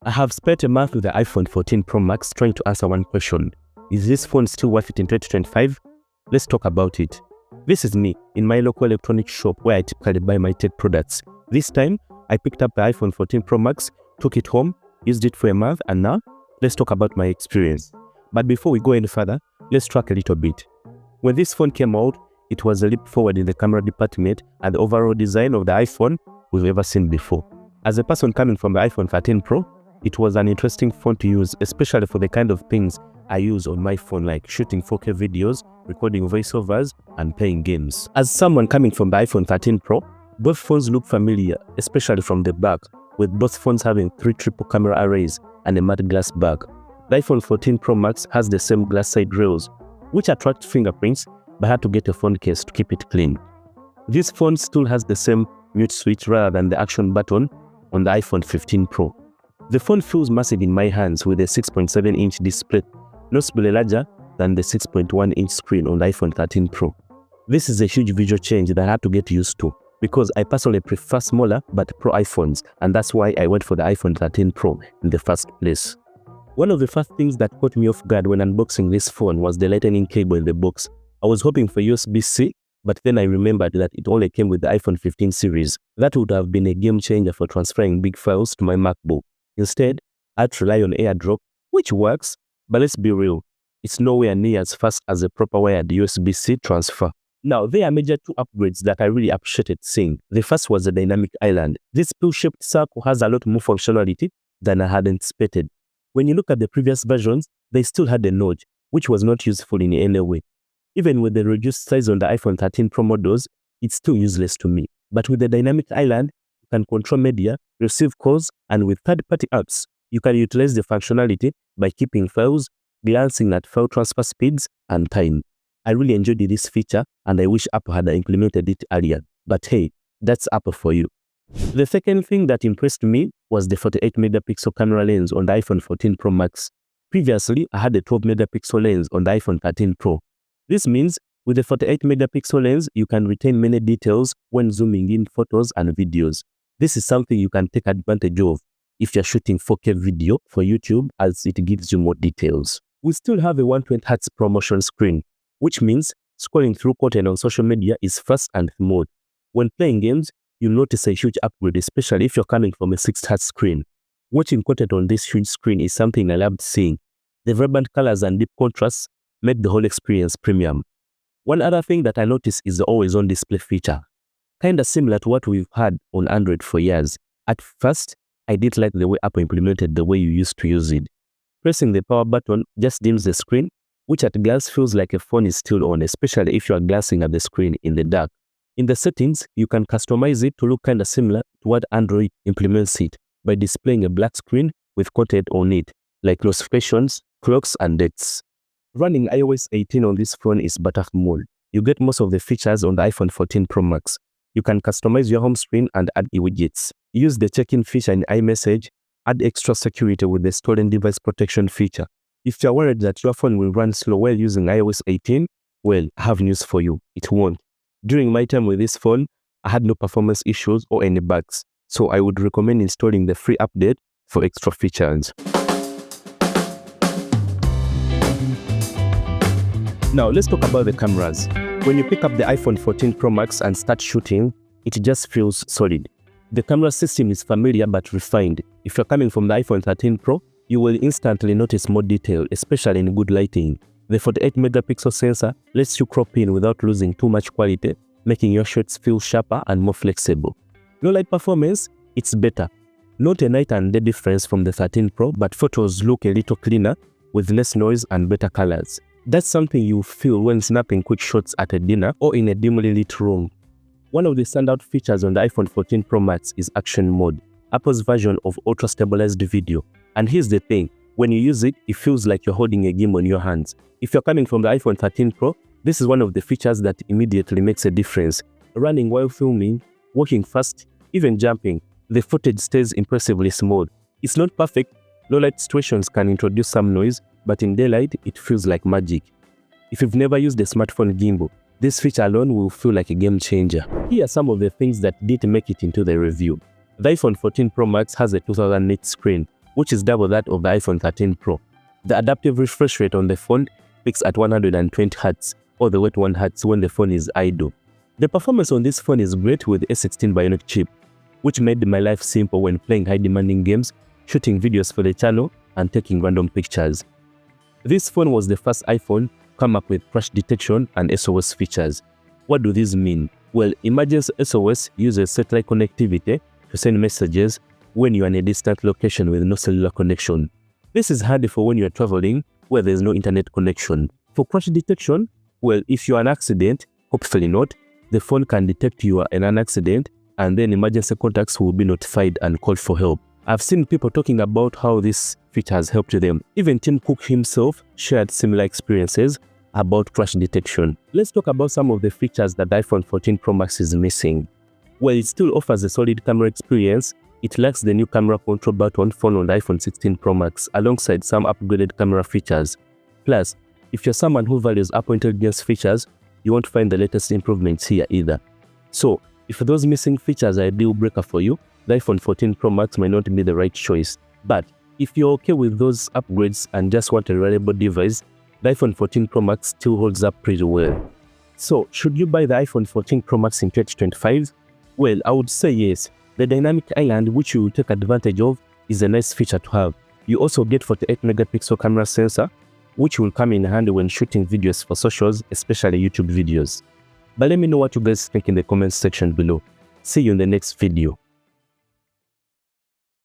I have spent a month with the iPhone 14 Pro Max trying to answer one question. Is this phone still worth it in 2025? Let's talk about it. This is me in my local electronics shop where I typically buy my tech products. This time, I picked up the iPhone 14 Pro Max, took it home, used it for a month, and now, let's talk about my experience. But before we go any further, let's track a little bit. When this phone came out, it was a leap forward in the camera department and the overall design of the iPhone we've ever seen before. As a person coming from the iPhone 13 Pro, it was an interesting phone to use, especially for the kind of things I use on my phone, like shooting 4K videos, recording voiceovers, and playing games. As someone coming from the iPhone 13 Pro, both phones look familiar, especially from the back, with both phones having 3 triple camera arrays and a matte glass back. The iPhone 14 Pro Max has the same glass side rails, which attract fingerprints, but had to get a phone case to keep it clean. This phone still has the same mute switch rather than the action button on the iPhone 15 Pro. The phone feels massive in my hands with a 6.7-inch display, noticeably larger than the 6.1-inch screen on the iPhone 13 Pro. This is a huge visual change that I had to get used to because I personally prefer smaller but Pro iPhones, and that's why I went for the iPhone 13 Pro in the first place. One of the first things that caught me off guard when unboxing this phone was the lightning cable in the box. I was hoping for USB-C, but then I remembered that it only came with the iPhone 15 series. That would have been a game changer for transferring big files to my MacBook. Instead, I had to rely on AirDrop, which works, but let's be real, it's nowhere near as fast as a proper wired USB-C transfer. Now, there are major 2 upgrades that I really appreciated seeing. The first was the dynamic island. This pill-shaped circle has a lot more functionality than I had anticipated. When you look at the previous versions, they still had a notch, which was not useful in any way. Even with the reduced size on the iPhone 13 Pro models, it's still useless to me. But with the dynamic island, you can control media, receive calls, and with third-party apps, you can utilize the functionality by keeping files, glancing at file transfer speeds, and time. I really enjoyed this feature, and I wish Apple had implemented it earlier. But hey, that's Apple for you. The second thing that impressed me was the 48-megapixel camera lens on the iPhone 14 Pro Max. Previously, I had a 12-megapixel lens on the iPhone 13 Pro. This means with the 48-megapixel lens, you can retain many details when zooming in photos and videos. This is something you can take advantage of if you're shooting 4K video for YouTube, as it gives you more details. We still have a 120Hz promotion screen, which means scrolling through content on social media is fast and smooth. When playing games, you'll notice a huge upgrade, especially if you're coming from a 6Hz screen. Watching content on this huge screen is something I loved seeing. The vibrant colors and deep contrasts made the whole experience premium. One other thing that I noticed is the always-on display feature. Kinda similar to what we've had on Android for years. At first, I didn't like the way Apple implemented the way you used to use it. Pressing the power button just dims the screen, which at glance feels like a phone is still on, especially if you are glancing at the screen in the dark. In the settings, you can customize it to look kinda similar to what Android implements it by displaying a black screen with content on it, like notifications, clocks, and dates. Running iOS 18 on this phone is buttermilk. You get most of the features on the iPhone 14 Pro Max. You can customize your home screen and add widgets. Use the check-in feature in iMessage, add extra security with the stolen device protection feature. If you're worried that your phone will run slow while using iOS 18, well, I have news for you, it won't. During my time with this phone, I had no performance issues or any bugs, so I would recommend installing the free update for extra features. Now, let's talk about the cameras. When you pick up the iPhone 14 Pro Max and start shooting, it just feels solid. The camera system is familiar but refined. If you're coming from the iPhone 13 Pro, you will instantly notice more detail, especially in good lighting. The 48-megapixel sensor lets you crop in without losing too much quality, making your shots feel sharper and more flexible. Low light performance, it's better. Not a night and day difference from the 13 Pro, but photos look a little cleaner with less noise and better colors. That's something you feel when snapping quick shots at a dinner or in a dimly lit room. One of the standout features on the iPhone 14 Pro Max is Action Mode, Apple's version of ultra-stabilized video. And here's the thing, when you use it, it feels like you're holding a game on your hands. If you're coming from the iPhone 13 Pro, this is one of the features that immediately makes a difference. Running while filming, walking fast, even jumping, the footage stays impressively smooth. It's not perfect, low-light situations can introduce some noise, but in daylight, it feels like magic. If you've never used a smartphone gimbal, this feature alone will feel like a game changer. Here are some of the things that didn't make it into the review. The iPhone 14 Pro Max has a 2000 nit screen, which is double that of the iPhone 13 Pro. The adaptive refresh rate on the phone peaks at 120 Hz all the way to 1 Hz when the phone is idle. The performance on this phone is great with the A16 Bionic chip, which made my life simple when playing high-demanding games, shooting videos for the channel, and taking random pictures. This phone was the first iPhone to come up with crash detection and SOS features. What do these mean? Well, emergency SOS uses satellite connectivity to send messages when you are in a distant location with no cellular connection. This is handy for when you are traveling where there is no internet connection. For crash detection, well, if you are in an accident, hopefully not, the phone can detect you are in an accident, and then emergency contacts will be notified and called for help. I've seen people talking about how this feature has helped them. Even Tim Cook himself shared similar experiences about crash detection. Let's talk about some of the features that the iPhone 14 Pro Max is missing. While it still offers a solid camera experience, it lacks the new camera control button found on the iPhone 16 Pro Max alongside some upgraded camera features. Plus, if you're someone who values Apple Intelligence features, you won't find the latest improvements here either. So, if those missing features are a deal breaker for you, the iPhone 14 Pro Max might not be the right choice. But if you're okay with those upgrades and just want a reliable device, the iPhone 14 Pro Max still holds up pretty well. So, should you buy the iPhone 14 Pro Max in 2025? Well, I would say yes. The dynamic island, which you will take advantage of, is a nice feature to have. You also get 48 megapixel camera sensor, which will come in handy when shooting videos for socials, especially YouTube videos. But let me know what you guys think in the comments section below. See you in the next video.